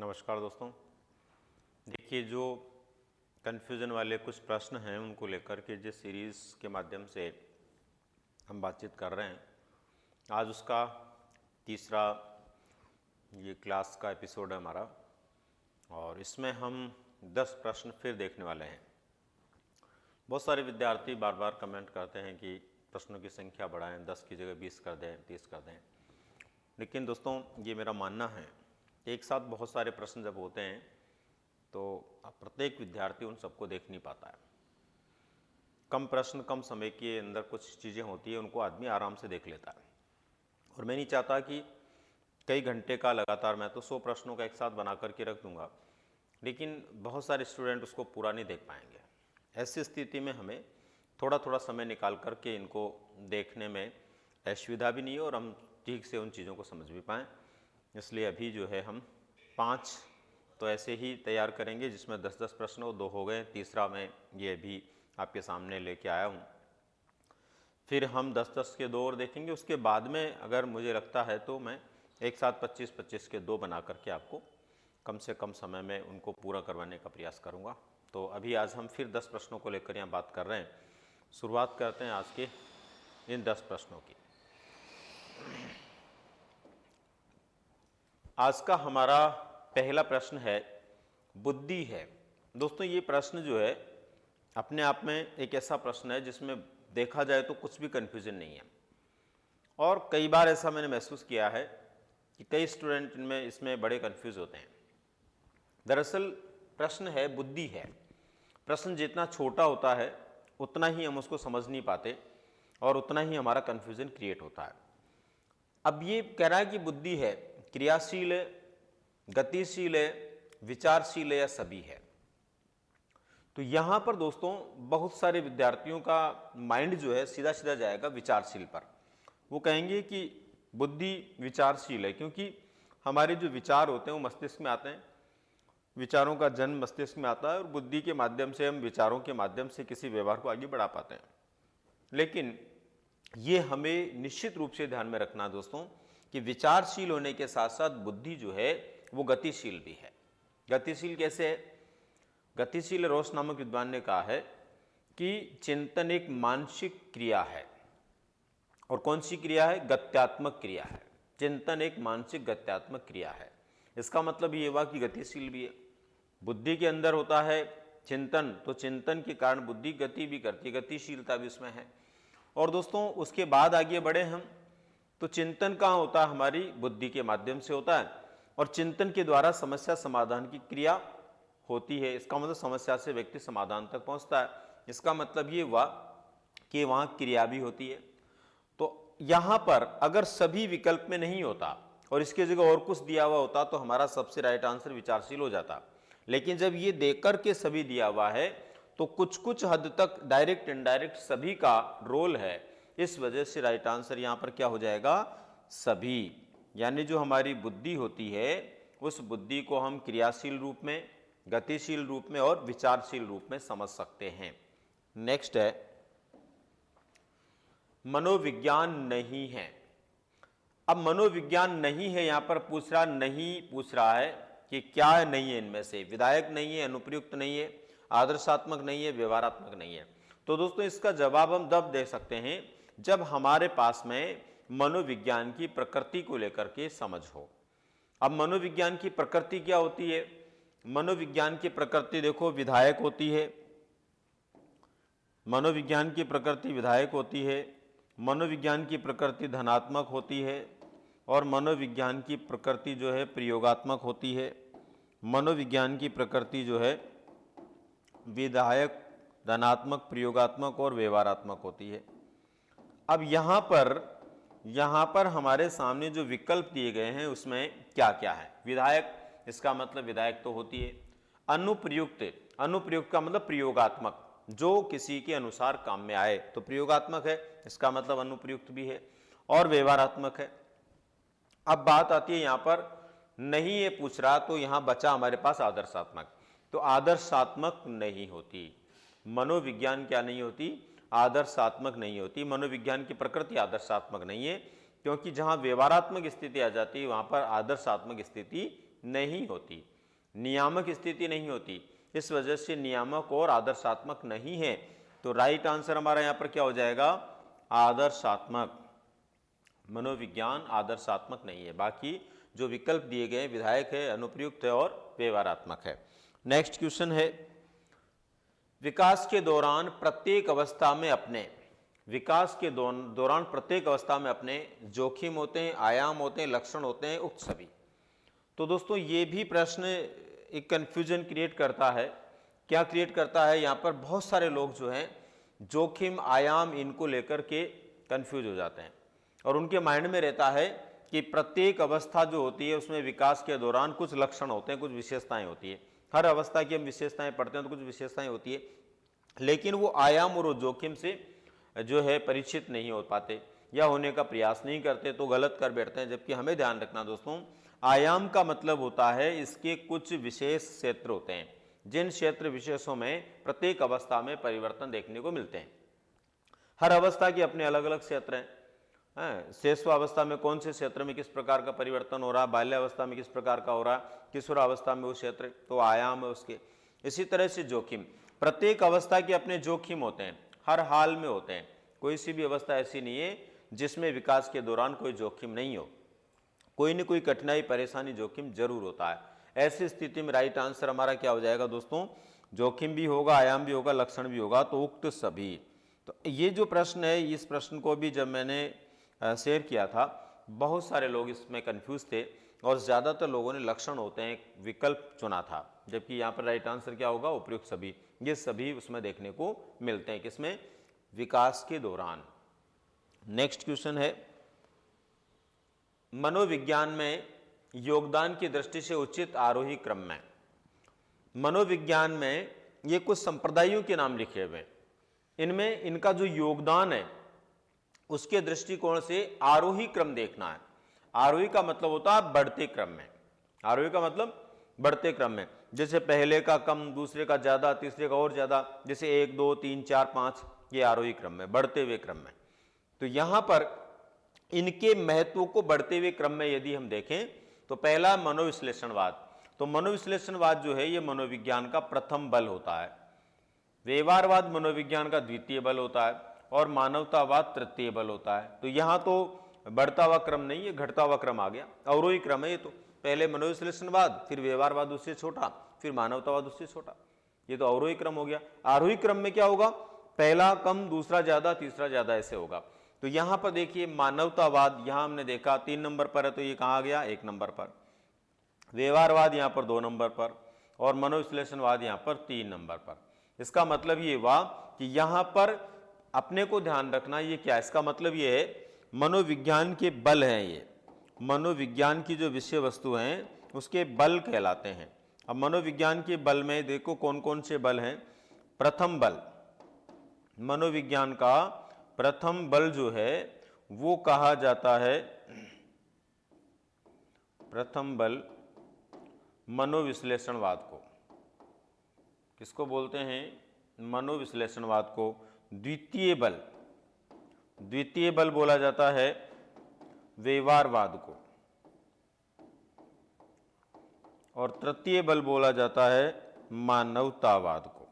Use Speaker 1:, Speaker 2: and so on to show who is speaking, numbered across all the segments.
Speaker 1: नमस्कार दोस्तों। देखिए, जो कन्फ्यूज़न वाले कुछ प्रश्न हैं उनको लेकर के जिस सीरीज़ के माध्यम से हम बातचीत कर रहे हैं, आज उसका तीसरा ये क्लास का एपिसोड है हमारा, और इसमें हम 10 प्रश्न फिर देखने वाले हैं। बहुत सारे विद्यार्थी बार बार कमेंट करते हैं कि प्रश्नों की संख्या बढ़ाएं, 10 की जगह 20 कर दें, 30 कर दें। लेकिन दोस्तों, ये मेरा मानना है, एक साथ बहुत सारे प्रश्न जब होते हैं तो प्रत्येक विद्यार्थी उन सबको देख नहीं पाता है। कम प्रश्न, कम समय के अंदर कुछ चीज़ें होती है, उनको आदमी आराम से देख लेता है। और मैं नहीं चाहता कि कई घंटे का लगातार, मैं तो 100 प्रश्नों का एक साथ बना करके रख दूंगा, लेकिन बहुत सारे स्टूडेंट उसको पूरा नहीं देख पाएंगे। ऐसी स्थिति में हमें थोड़ा थोड़ा समय निकाल करके इनको देखने में असुविधा भी नहीं है और हम ठीक से उन चीज़ों को समझ भी पाएँ। इसलिए अभी जो है हम 5 तो ऐसे ही तैयार करेंगे जिसमें 10-10 प्रश्न हो, 2 हो गए, तीसरा मैं ये भी आपके सामने लेके आया हूँ। फिर हम 10-10 के 2 और देखेंगे। उसके बाद में अगर मुझे लगता है तो मैं एक साथ 25-25 के 2 बना करके आपको कम से कम समय में उनको पूरा करवाने का प्रयास करूँगा। तो अभी आज हम फिर 10 प्रश्नों को लेकर यहाँ बात कर रहे हैं। शुरुआत करते हैं आज के इन 10 प्रश्नों की। आज का हमारा पहला प्रश्न है, बुद्धि है। दोस्तों, ये प्रश्न जो है अपने आप में एक ऐसा प्रश्न है जिसमें देखा जाए तो कुछ भी कन्फ्यूजन नहीं है, और कई बार ऐसा मैंने महसूस किया है कि कई स्टूडेंट इनमें इसमें बड़े कन्फ्यूज होते हैं। दरअसल प्रश्न है, बुद्धि है। प्रश्न जितना छोटा होता है उतना ही हम उसको समझ नहीं पाते और उतना ही हमारा कन्फ्यूजन क्रिएट होता है। अब ये कह रहा है कि बुद्धि है, क्रियाशील है, गतिशील है, विचारशील है या सभी है। तो यहां पर दोस्तों बहुत सारे विद्यार्थियों का माइंड जो है सीधा सीधा जाएगा विचारशील पर। वो कहेंगे कि बुद्धि विचारशील है क्योंकि हमारे जो विचार होते हैं वो मस्तिष्क में आते हैं, विचारों का जन्म मस्तिष्क में आता है और बुद्धि के माध्यम से हम विचारों के माध्यम से किसी व्यवहार को आगे बढ़ा पाते हैं। लेकिन ये हमें निश्चित रूप से ध्यान में रखना दोस्तों कि विचारशील होने के साथ साथ बुद्धि जो है वो गतिशील भी है। गतिशील कैसे है? गतिशील रोस नामक विद्वान ने कहा है कि चिंतन एक मानसिक क्रिया है। और कौन सी क्रिया है? गत्यात्मक क्रिया है। चिंतन एक मानसिक गत्यात्मक क्रिया है। इसका मतलब ये हुआ कि गतिशील भी है। बुद्धि के अंदर होता है चिंतन, तो चिंतन के कारण बुद्धि गति भी करती है, गतिशीलता भी उसमें है। और दोस्तों उसके बाद आगे बढ़े हम तो चिंतन कहाँ होता है? हमारी बुद्धि के माध्यम से होता है, और चिंतन के द्वारा समस्या समाधान की क्रिया होती है। इसका मतलब समस्या से व्यक्ति समाधान तक पहुंचता है। इसका मतलब ये हुआ कि वहां क्रिया भी होती है। तो यहां पर अगर सभी विकल्प में नहीं होता और इसके जगह और कुछ दिया हुआ होता तो हमारा सबसे राइट आंसर विचारशील हो जाता। लेकिन जब ये देकर के सभी दिया हुआ है तो कुछ कुछ हद तक डायरेक्ट इनडायरेक्ट सभी का रोल है। इस वजह से राइट आंसर यहां पर क्या हो जाएगा? सभी। यानी जो हमारी बुद्धि होती है उस बुद्धि को हम क्रियाशील रूप में, गतिशील रूप में और विचारशील रूप में समझ सकते हैं। नेक्स्ट है, मनोविज्ञान नहीं है। अब मनोविज्ञान नहीं है यहां पर पूछ रहा है कि क्या नहीं है इनमें से? विधायक नहीं है, अनुप्रयुक्त नहीं है, आदर्शात्मक नहीं है, व्यवहारात्मक नहीं है। तो दोस्तों इसका जवाब हम तब दे सकते हैं जब हमारे पास में मनोविज्ञान की प्रकृति को लेकर के समझ हो। अब मनोविज्ञान की प्रकृति क्या होती है? मनोविज्ञान की प्रकृति देखो, विधायक होती है। मनोविज्ञान की प्रकृति विधायक होती है, मनोविज्ञान की प्रकृति धनात्मक होती है, और मनोविज्ञान की प्रकृति जो है प्रयोगात्मक होती है। मनोविज्ञान की प्रकृति जो है विधायक, धनात्मक, प्रयोगात्मक और व्यवहारात्मक होती है। अब यहाँ पर हमारे सामने जो विकल्प दिए गए हैं उसमें क्या क्या है? विधायक, इसका मतलब विधायक तो होती है। अनुप्रयुक्त, अनुप्रयुक्त का मतलब प्रयोगात्मक, जो किसी के अनुसार काम में आए तो प्रयोगात्मक है, इसका मतलब अनुप्रयुक्त भी है। और व्यवहारात्मक है। अब बात आती है यहां पर नहीं ये पूछ रहा, तो यहां बचा हमारे पास आदर्शात्मक। तो आदर्शात्मक नहीं होती। मनोविज्ञान क्या नहीं होती? आदर्शात्मक नहीं होती। मनोविज्ञान की प्रकृति आदर्शात्मक नहीं है, क्योंकि जहां व्यवहारात्मक स्थिति आ जाती है वहां पर आदर्शात्मक स्थिति नहीं होती, नियामक स्थिति नहीं होती। इस वजह से नियामक और आदर्शात्मक नहीं है। तो राइट आंसर हमारा यहाँ पर क्या हो जाएगा, आदर्शात्मक। मनोविज्ञान आदर्शात्मक नहीं है। बाकी जो विकल्प दिए गए विधायक है, अनुप्रयुक्त है और व्यवहारात्मक है। नेक्स्ट क्वेश्चन है, विकास के दौरान प्रत्येक अवस्था में अपने, विकास के दौरान प्रत्येक अवस्था में अपने जोखिम होते हैं, आयाम होते हैं, लक्षण होते हैं, उक्त सभी। तो दोस्तों ये भी प्रश्न एक कन्फ्यूजन क्रिएट करता है। क्या क्रिएट करता है, यहाँ पर बहुत सारे लोग जो हैं जोखिम, आयाम इनको लेकर के कन्फ्यूज हो जाते हैं और उनके माइंड में रहता है कि प्रत्येक अवस्था जो होती है उसमें विकास के दौरान कुछ लक्षण होते हैं, कुछ विशेषताएं होती है। हर अवस्था की हम विशेषताएं पढ़ते हैं तो कुछ विशेषताएं होती है, लेकिन वो आयाम और वो जोखिम से जो है परिचित नहीं हो पाते या होने का प्रयास नहीं करते, तो गलत कर बैठते हैं। जबकि हमें ध्यान रखना दोस्तों, आयाम का मतलब होता है इसके कुछ विशेष क्षेत्र होते हैं, जिन क्षेत्र विशेषों में प्रत्येक अवस्था में परिवर्तन देखने को मिलते हैं। हर अवस्था के अपने अलग अलग क्षेत्र हैं। शैशवावस्था में कौन से क्षेत्र में किस प्रकार का परिवर्तन हो रहा है, बाल्यावस्था में किस प्रकार का हो रहा है, किशोरावस्था में वो क्षेत्र, तो आयाम है उसके। इसी तरह से जोखिम, प्रत्येक अवस्था के अपने जोखिम होते हैं, हर हाल में होते हैं। कोई सी भी अवस्था ऐसी नहीं है जिसमें विकास के दौरान कोई जोखिम नहीं हो, कोई न कोई कठिनाई, परेशानी, जोखिम जरूर होता है। ऐसी स्थिति में राइट आंसर हमारा क्या हो जाएगा दोस्तों, जोखिम भी होगा, आयाम भी होगा, लक्षण भी होगा, तो उक्त सभी। तो ये जो प्रश्न है, इस प्रश्न को भी जब मैंने शेयर किया था, बहुत सारे लोग इसमें कंफ्यूज थे और ज़्यादातर लोगों ने लक्षण होते हैं विकल्प चुना था, जबकि यहाँ पर राइट आंसर क्या होगा, उपयुक्त सभी। ये सभी उसमें देखने को मिलते हैं, किसमें, विकास के दौरान। नेक्स्ट क्वेश्चन है, मनोविज्ञान में योगदान की दृष्टि से उचित आरोही क्रम में। मनोविज्ञान में ये कुछ संप्रदायों के नाम लिखे हुए, इनमें इनका जो योगदान है उसके दृष्टिकोण से आरोही क्रम देखना है। आरोही का मतलब होता है बढ़ते क्रम में, आरोही का मतलब बढ़ते क्रम में, जैसे पहले का कम, दूसरे का ज्यादा, तीसरे का और ज्यादा, जैसे 1 2 3 4 5, ये आरोही क्रम में, बढ़ते हुए क्रम में। तो यहां पर इनके महत्व को बढ़ते हुए क्रम में यदि हम देखें तो पहला मनोविश्लेषणवाद। तो मनोविश्लेषणवाद जो है ये मनोविज्ञान का प्रथम बल होता है, व्यवहारवाद मनोविज्ञान का द्वितीय बल होता है और मानवतावाद तृतीय बल होता है। तो यहाँ तो बढ़ता हुआ क्रम नहीं है, घटता हुआ क्रम आ गया, अवरोही क्रम है ये। तो पहले मनोविश्लेषणवाद, फिर व्यवहारवाद उससे छोटा, फिर मानवतावाद उससे छोटा, ये तो अवरोही क्रम हो गया। आरोही क्रम में क्या होगा, पहला कम, दूसरा ज्यादा, तीसरा ज्यादा, ऐसे होगा। तो यहां पर देखिए मानवतावाद यहां हमने देखा 3 नंबर पर है, तो ये कहां गया, 1 नंबर पर। व्यवहारवाद यहां पर 2 नंबर पर और मनोविश्लेषणवाद यहां पर 3 नंबर पर। इसका मतलब ये हुआ कि यहां पर अपने को ध्यान रखना, ये क्या, इसका मतलब ये है मनोविज्ञान के बल हैं, ये मनोविज्ञान की जो विषय वस्तु हैं उसके बल कहलाते हैं। अब मनोविज्ञान के बल में देखो कौन कौन से बल हैं। प्रथम बल, मनोविज्ञान का प्रथम बल जो है वो कहा जाता है, प्रथम बल मनोविश्लेषणवाद को, किसको बोलते हैं, मनोविश्लेषणवाद को। द्वितीय बल, द्वितीय बल बोला जाता है व्यवहारवाद को और तृतीय बल बोला जाता है मानवतावाद को,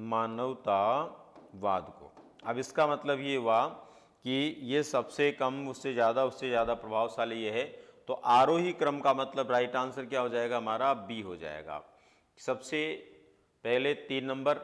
Speaker 1: मानवतावाद को। अब इसका मतलब ये हुआ कि ये सबसे कम, उससे ज़्यादा प्रभावशाली ये है। तो आरोही क्रम का मतलब राइट आंसर क्या हो जाएगा हमारा, बी हो जाएगा। सबसे पहले 3 नंबर,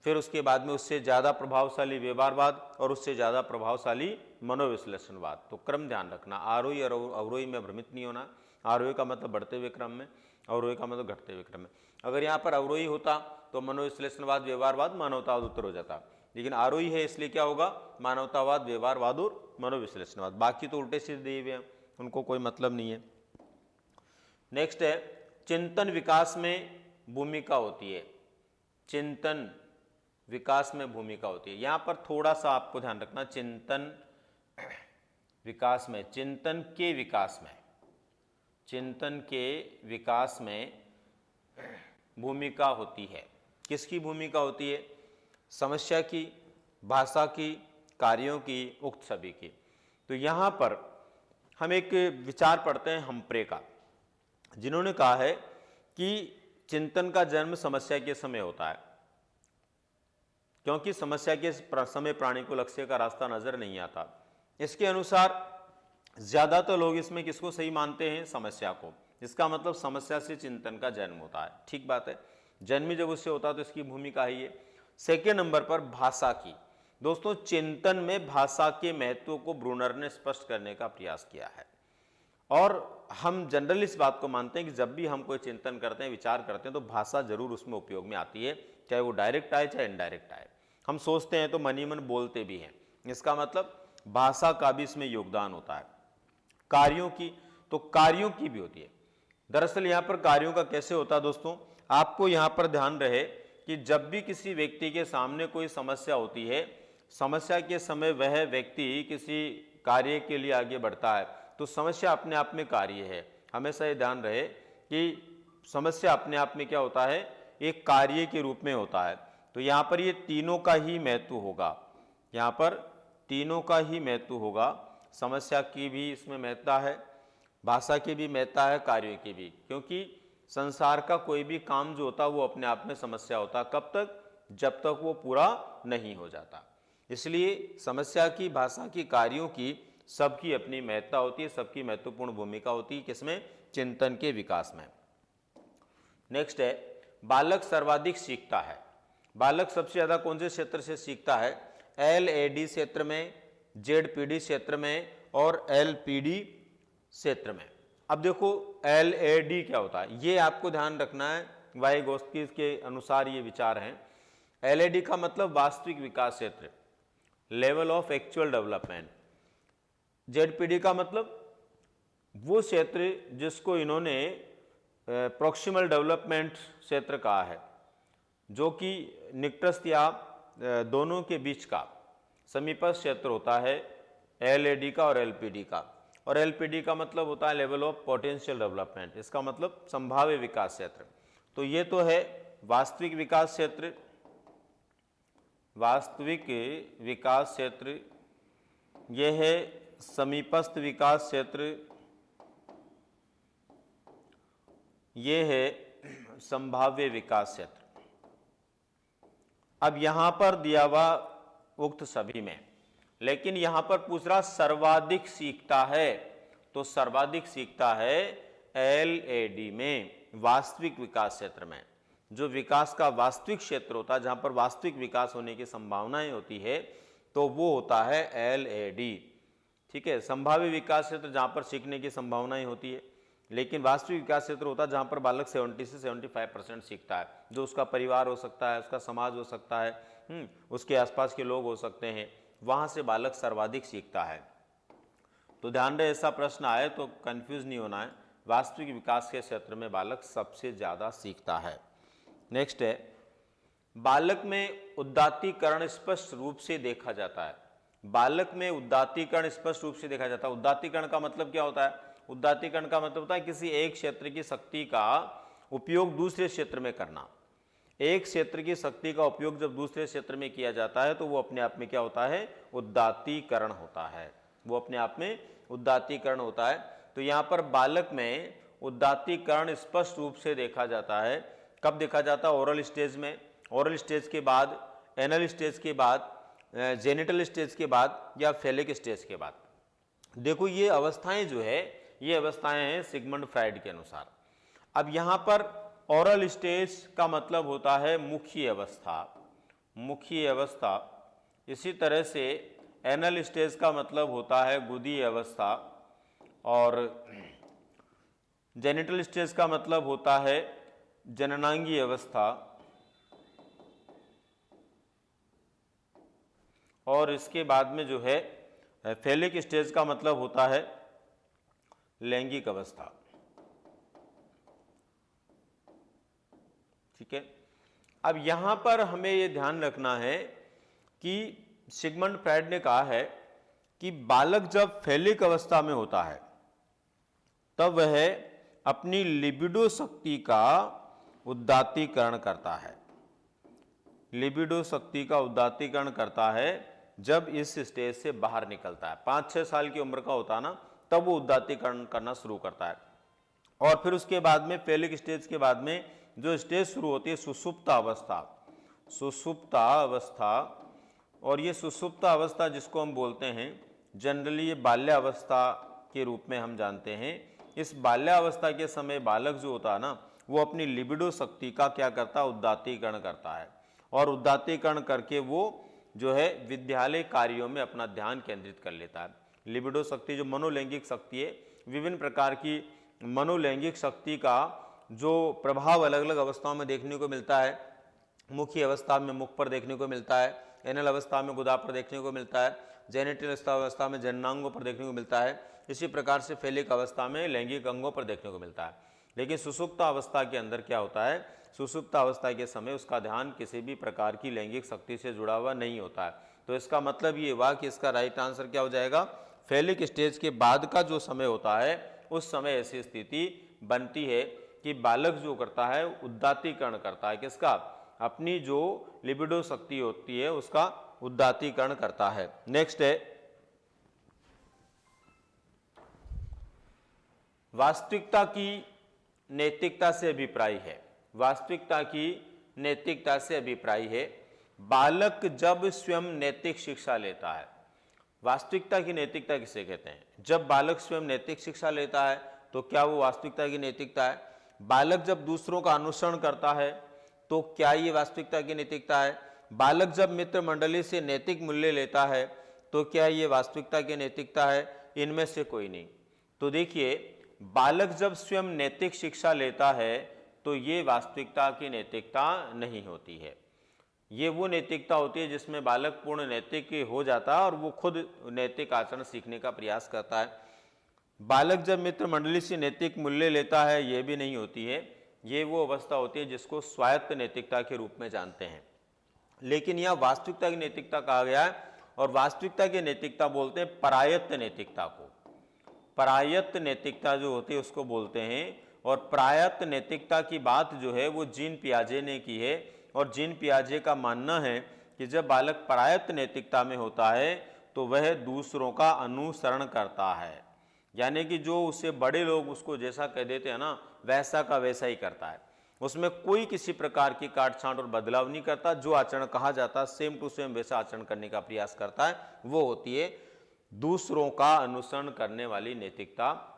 Speaker 1: फिर उसके बाद में उससे ज़्यादा प्रभावशाली व्यवहारवाद और उससे ज़्यादा प्रभावशाली मनोविश्लेषणवाद। तो क्रम ध्यान रखना, आरोही और अवरोही में भ्रमित नहीं होना। आरोही का मतलब बढ़ते हुए क्रम में, अवरोही का मतलब घटते हुए क्रम में। अगर यहाँ पर अवरोही होता तो मनोविश्लेषणवाद, व्यवहारवाद, मानवतावाद उत्तर हो जाता, लेकिन आरोही है इसलिए क्या होगा, मानवतावाद, व्यवहारवाद और मनोविश्लेषणवाद। बाकी तो उल्टे सीधे दिए हुए हैं, उनको कोई मतलब नहीं है। नेक्स्ट है, चिंतन विकास में भूमिका होती है, चिंतन विकास में भूमिका होती है। यहां पर थोड़ा सा आपको ध्यान रखना, चिंतन विकास में, चिंतन के विकास में, चिंतन के विकास में भूमिका होती है। किसकी भूमिका होती है, समस्या की, भाषा की, कार्यों की, उक्त सभी की। तो यहां पर हम एक विचार पढ़ते हैं हम्प्रे का, जिन्होंने कहा है कि चिंतन का जन्म समस्या के समय होता है, क्योंकि समस्या के समय प्राणी को लक्ष्य का रास्ता नजर नहीं आता। इसके अनुसार ज्यादातर लोग इसमें किसको सही मानते हैं? समस्या को। इसका मतलब समस्या से चिंतन का जन्म होता है। ठीक बात है, जन्म जब उससे होता है तो इसकी भूमिका ही है। सेकेंड नंबर पर भाषा की। दोस्तों, चिंतन में भाषा के महत्व को ब्रूनर ने स्पष्ट करने का प्रयास किया है, और हम जनरली इस बात को मानते हैं कि जब भी हम कोई चिंतन करते हैं, विचार करते हैं, तो भाषा जरूर उसमें उपयोग में आती है, चाहे वो डायरेक्ट आए चाहे इनडायरेक्ट आए। हम सोचते हैं तो मन ही मन बोलते भी हैं, इसका मतलब भाषा का भी इसमें योगदान होता है। कार्यों की, तो कार्यों की भी होती है। दरअसल यहाँ पर कार्यों का कैसे होता है दोस्तों, आपको यहाँ पर ध्यान रहे कि जब भी किसी व्यक्ति के सामने कोई समस्या होती है, समस्या के समय वह व्यक्ति किसी कार्य के लिए आगे बढ़ता है, तो समस्या अपने आप में कार्य है। हमेशा ये ध्यान रहे कि समस्या अपने आप में क्या होता है? एक कार्य के रूप में होता है। तो यहाँ पर ये तीनों का ही महत्व होगा, यहाँ पर तीनों का ही महत्व होगा। समस्या की भी इसमें महत्ता है, भाषा की भी महत्ता है, कार्यों की भी, क्योंकि संसार का कोई भी काम जो होता है वो अपने आप में समस्या होता है। कब तक? जब तक वो पूरा नहीं हो जाता। इसलिए समस्या की, भाषा की, कार्यों की, सबकी अपनी महत्ता होती है, सबकी महत्वपूर्ण भूमिका होती है किसमें? चिंतन के विकास में। नेक्स्ट है, बालक सर्वाधिक सीखता है। बालक सबसे ज्यादा कौन से क्षेत्र से सीखता है? LAD क्षेत्र में, ZPD क्षेत्र में और LPD क्षेत्र में। अब देखो LAD क्या होता है, ये आपको ध्यान रखना है। वाइगोत्स्की के अनुसार ये विचार हैं। LAD का मतलब वास्तविक विकास क्षेत्र, level of actual development. ZPD का मतलब वो क्षेत्र जिसको इन्होंने प्रोक्सिमल डेवलपमेंट क्षेत्र कहा है, जो कि निकटस्थ या दोनों के बीच का समीपस्थ क्षेत्र होता है LAD का और LPD का। और LPD का मतलब होता है लेवल ऑफ पोटेंशियल डेवलपमेंट, इसका मतलब संभाव्य विकास क्षेत्र। तो ये तो है वास्तविक विकास क्षेत्र, वास्तविक विकास क्षेत्र, यह है समीपस्थ विकास क्षेत्र, यह है संभाव्य विकास क्षेत्र। अब यहां पर दिया हुआ उक्त सभी में, लेकिन यहां पर पूछ रहा सर्वाधिक सीखता है, तो सर्वाधिक सीखता है LAD में, वास्तविक विकास क्षेत्र में। जो विकास का वास्तविक क्षेत्र होता है, जहां पर वास्तविक विकास होने की संभावनाएं होती है, तो वो होता है LAD। ठीक है, संभाव्य विकास क्षेत्र जहां पर सीखने की संभावनाएं होती है, लेकिन वास्तविक विकास क्षेत्र होता है जहां पर बालक 70 से 75% सीखता है। जो उसका परिवार हो सकता है, उसका समाज हो सकता है, उसके आसपास के लोग हो सकते हैं, वहां से बालक सर्वाधिक सीखता है। तो ध्यान रहे, ऐसा प्रश्न आए तो कंफ्यूज नहीं होना है, वास्तविक विकास के क्षेत्र में बालक सबसे ज्यादा सीखता है। नेक्स्ट है, बालक में उदात्तीकरण स्पष्ट रूप से देखा जाता है। बालक में उदात्तीकरण स्पष्ट रूप से देखा जाता है। उदात्तीकरण का मतलब क्या होता है? उदात्तीकरण का मतलब होता है किसी एक क्षेत्र की शक्ति का उपयोग दूसरे क्षेत्र में करना। एक क्षेत्र की शक्ति का उपयोग जब दूसरे क्षेत्र में किया जाता है तो वो अपने आप में क्या होता है? उदात्तीकरण होता है, वो अपने आप में उदात्तीकरण होता है। तो यहाँ पर बालक में उदात्तीकरण स्पष्ट रूप से देखा जाता है। कब देखा जाता है? ओरल स्टेज में, ओरल स्टेज के बाद, एनल स्टेज के बाद, जेनिटल स्टेज के बाद या फेलिक स्टेज के बाद। देखो ये अवस्थाएं जो है, ये अवस्थाएं हैं सिगमंड फ्राइड के अनुसार। अब यहाँ पर ओरल स्टेज का मतलब होता है मुख्य अवस्था, मुख्य अवस्था। इसी तरह से एनल स्टेज का मतलब होता है गुदी अवस्था, और जेनिटल स्टेज का मतलब होता है जननांगी अवस्था, और इसके बाद में जो है फेलिक स्टेज का मतलब होता है लैंगिक अवस्था। ठीक है, अब यहां पर हमें यह ध्यान रखना है कि सिगमंड फ्राइड ने कहा है कि बालक जब फेलिक अवस्था में होता है तब वह अपनी लिबिडो शक्ति का उदात्तीकरण करता है। लिबिडो शक्ति का उदात्तीकरण करता है जब इस स्टेज से बाहर निकलता है। 5-6 साल की उम्र का होता है ना, तब वो उद्दातीकरण करना शुरू करता है। और फिर उसके बाद में फेलिक स्टेज के बाद में जो स्टेज शुरू होती है सुषुप्त अवस्था, सुषुप्त अवस्था। और ये सुषुप्त अवस्था जिसको हम बोलते हैं जनरली ये बाल्यावस्था के रूप में हम जानते हैं। इस बाल्यावस्था के समय बालक जो होता है ना वो अपनी लिबिडो शक्ति का क्या करता है, उद्दातीकरण करता है। और उद्दातीकरण करके वो जो है विद्यालय कार्यों में अपना ध्यान केंद्रित कर लेता है। लिबिडो शक्ति जो मनोलैंगिक शक्ति है, विभिन्न प्रकार की मनोलैंगिक शक्ति का जो प्रभाव अलग अलग अवस्थाओं में देखने को मिलता है। मुखी अवस्था में मुख पर देखने को मिलता है, एनल अवस्था में गुदा पर देखने को मिलता है, जेनिटल अवस्था में जननांगों पर देखने को मिलता है। इसी प्रकार से फेलिक अवस्था में लैंगिक अंगों पर देखने को मिलता है। लेकिन सुषुप्त अवस्था के अंदर क्या होता है, सुषुप्त अवस्था के समय उसका ध्यान किसी भी प्रकार की लैंगिक शक्ति से जुड़ा हुआ नहीं होता है। तो इसका मतलब ये हुआ कि इसका राइट आंसर क्या हो जाएगा, फेलिक स्टेज के बाद का जो समय होता है उस समय ऐसी स्थिति बनती है कि बालक जो करता है उद्दातीकरण करता है, किसका, अपनी जो लिबिडो शक्ति होती है उसका उद्दातीकरण करता है। नेक्स्ट है वास्तविकता की नैतिकता से अभिप्राय है। वास्तविकता की नैतिकता से अभिप्राय है बालक जब स्वयं नैतिक शिक्षा लेता है। वास्तविकता की नैतिकता किसे कहते हैं, जब बालक स्वयं नैतिक शिक्षा लेता है तो क्या वो वास्तविकता की नैतिकता है। बालक जब दूसरों का अनुसरण करता है तो क्या ये वास्तविकता की नैतिकता है। बालक जब मित्र मंडली से नैतिक मूल्य लेता है तो क्या ये वास्तविकता की नैतिकता है, इनमें से कोई नहीं। तो देखिए बालक जब स्वयं नैतिक शिक्षा लेता है तो ये वास्तविकता की नैतिकता नहीं होती है। ये वो नैतिकता होती है जिसमें बालक पूर्ण नैतिक हो जाता है और वो खुद नैतिक आचरण सीखने का प्रयास करता है। बालक जब मित्र मंडली से नैतिक मूल्य लेता है ये भी नहीं होती है। ये वो अवस्था होती है जिसको स्वायत्त नैतिकता के रूप में जानते हैं। लेकिन यह वास्तविकता की नैतिकता कहा गया है और वास्तविकता की नैतिकता बोलते हैं परायत्त नैतिकता को। परायत्त नैतिकता जो होती है उसको बोलते हैं। और परायत्त नैतिकता की बात जो है वो जीन पियाजे ने की है। और जीन पियाजे का मानना है कि जब बालक परायत्त नैतिकता में होता है तो वह दूसरों का अनुसरण करता है, यानी कि जो उससे बड़े लोग उसको जैसा कह देते हैं ना वैसा का वैसा ही करता है। उसमें कोई किसी प्रकार की काट छांट और बदलाव नहीं करता। जो आचरण कहा जाता है सेम टू सेम वैसा आचरण करने का प्रयास करता है। वो होती है दूसरों का अनुसरण करने वाली नैतिकता,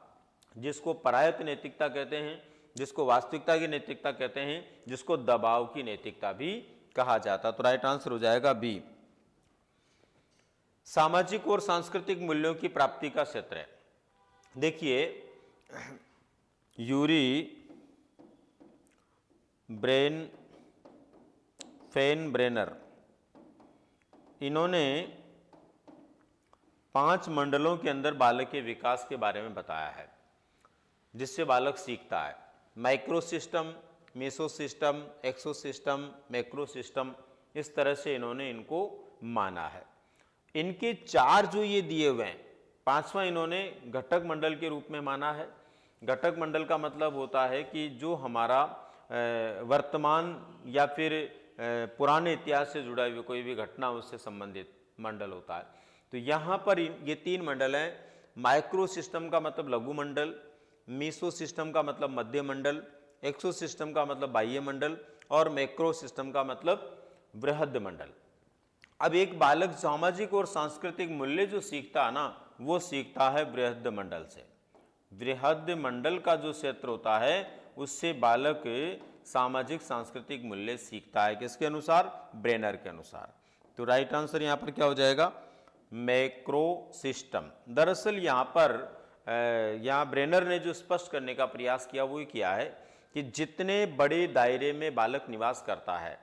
Speaker 1: जिसको परायत्त नैतिकता कहते हैं, जिसको वास्तविकता की नैतिकता कहते हैं, जिसको दबाव की नैतिकता भी कहा जाता। तो राइट आंसर हो जाएगा बी। सामाजिक और सांस्कृतिक मूल्यों की प्राप्ति का क्षेत्र है। देखिए यूरी फेनब्रेनर इन्होंने 5 मंडलों के अंदर बालक के विकास के बारे में बताया है जिससे बालक सीखता है। माइक्रो सिस्टम, मेसो सिस्टम, एक्सो सिस्टम, मैक्रो सिस्टम, इस तरह से इन्होंने इनको माना है। इनके 4 जो ये दिए हुए हैं, 5वां इन्होंने घटक मंडल के रूप में माना है। घटक मंडल का मतलब होता है कि जो हमारा वर्तमान या फिर पुराने इतिहास से जुड़ा हुआ कोई भी घटना उससे संबंधित मंडल होता है। तो यहाँ पर ये 3 मंडल हैं। माइक्रो सिस्टम का मतलब लघु मंडल, मीसो सिस्टम का मतलब मध्य मंडल, एक्सो सिस्टम का मतलब बाह्य मंडल और मैक्रो सिस्टम का मतलब बृहद मंडल। अब एक बालक सामाजिक और सांस्कृतिक मूल्य जो सीखता है ना वो सीखता है बृहद मंडल से। बृहद मंडल का जो क्षेत्र होता है उससे बालक सामाजिक सांस्कृतिक मूल्य सीखता है। किसके अनुसार? ब्रेनर के अनुसार। तो राइट आंसर यहाँ पर क्या हो जाएगा? Macro system. दरअसल यहाँ ब्रेनर ने जो स्पष्ट करने का प्रयास किया वो किया है कि जितने बड़े दायरे में बालक निवास करता है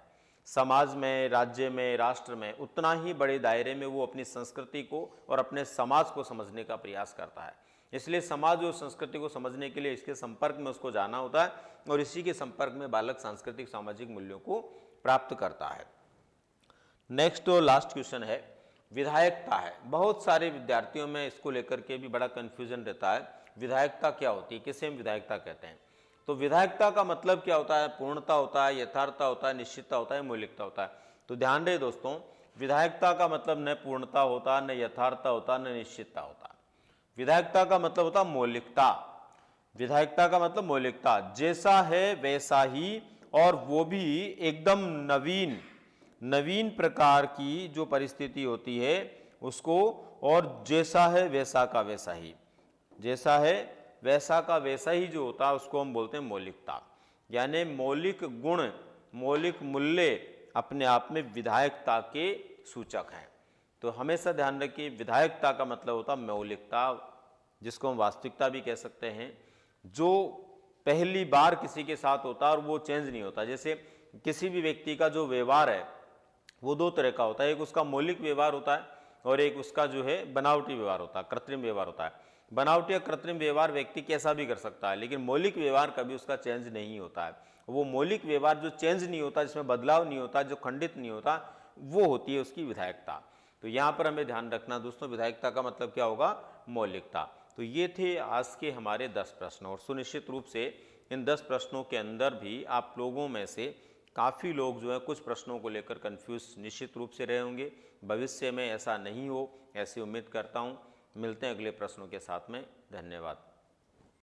Speaker 1: समाज में, राज्य में, राष्ट्र में, उतना ही बड़े दायरे में वो अपनी संस्कृति को और अपने समाज को समझने का प्रयास करता है। इसलिए समाज और संस्कृति को समझने के लिए इसके संपर्क में उसको जाना होता है और इसी के संपर्क में बालक सांस्कृतिक सामाजिक मूल्यों को प्राप्त करता है। नेक्स्ट और लास्ट क्वेश्चन है विधायकता है। बहुत सारे विद्यार्थियों में इसको लेकर के भी बड़ा कंफ्यूजन रहता है, विधायकता क्या होती है, किसे हम विधायकता कहते हैं। तो विधायकता का मतलब क्या होता है? पूर्णता होता है, यथार्थता होता है, निश्चितता होता है, मौलिकता होता है। तो ध्यान रहे दोस्तों, विधायकता का मतलब न पूर्णता होता, न यथार्थता होता, न निश्चितता होता। विधायकता का मतलब होता है मौलिकता। विधायकता का मतलब मौलिकता, जैसा है वैसा ही, और वो भी एकदम नवीन प्रकार की जो परिस्थिति होती है उसको, और जैसा है वैसा का वैसा ही, जैसा है वैसा का वैसा ही जो होता है उसको हम बोलते हैं मौलिकता। यानी मौलिक गुण, मौलिक मूल्य अपने आप में विधायकता के सूचक हैं। तो हमेशा ध्यान रखिए, विधायकता का मतलब होता है मौलिकता, जिसको हम वास्तविकता भी कह सकते हैं, जो पहली बार किसी के साथ होता है और वो चेंज नहीं होता। जैसे किसी भी व्यक्ति का जो व्यवहार है वो दो तरह का होता है, एक उसका मौलिक व्यवहार होता है और एक उसका जो है बनावटी व्यवहार होता है, कृत्रिम व्यवहार होता है। बनावटी या कृत्रिम व्यवहार व्यक्ति कैसा भी कर सकता है, लेकिन मौलिक व्यवहार कभी उसका चेंज नहीं होता है। वो मौलिक व्यवहार जो चेंज नहीं होता, जिसमें बदलाव नहीं होता, जो खंडित नहीं होता, वो होती है उसकी विधायकता। तो यहाँ पर हमें ध्यान रखना दोस्तों, विधायकता का मतलब क्या होगा, मौलिकता। तो ये थे आज के हमारे 10 प्रश्न, और सुनिश्चित रूप से इन 10 प्रश्नों के अंदर भी आप लोगों में से काफ़ी लोग जो है कुछ प्रश्नों को लेकर कंफ्यूज निश्चित रूप से रहे होंगे। भविष्य में ऐसा नहीं हो, ऐसी उम्मीद करता हूँ। मिलते हैं अगले प्रश्नों के साथ में। धन्यवाद।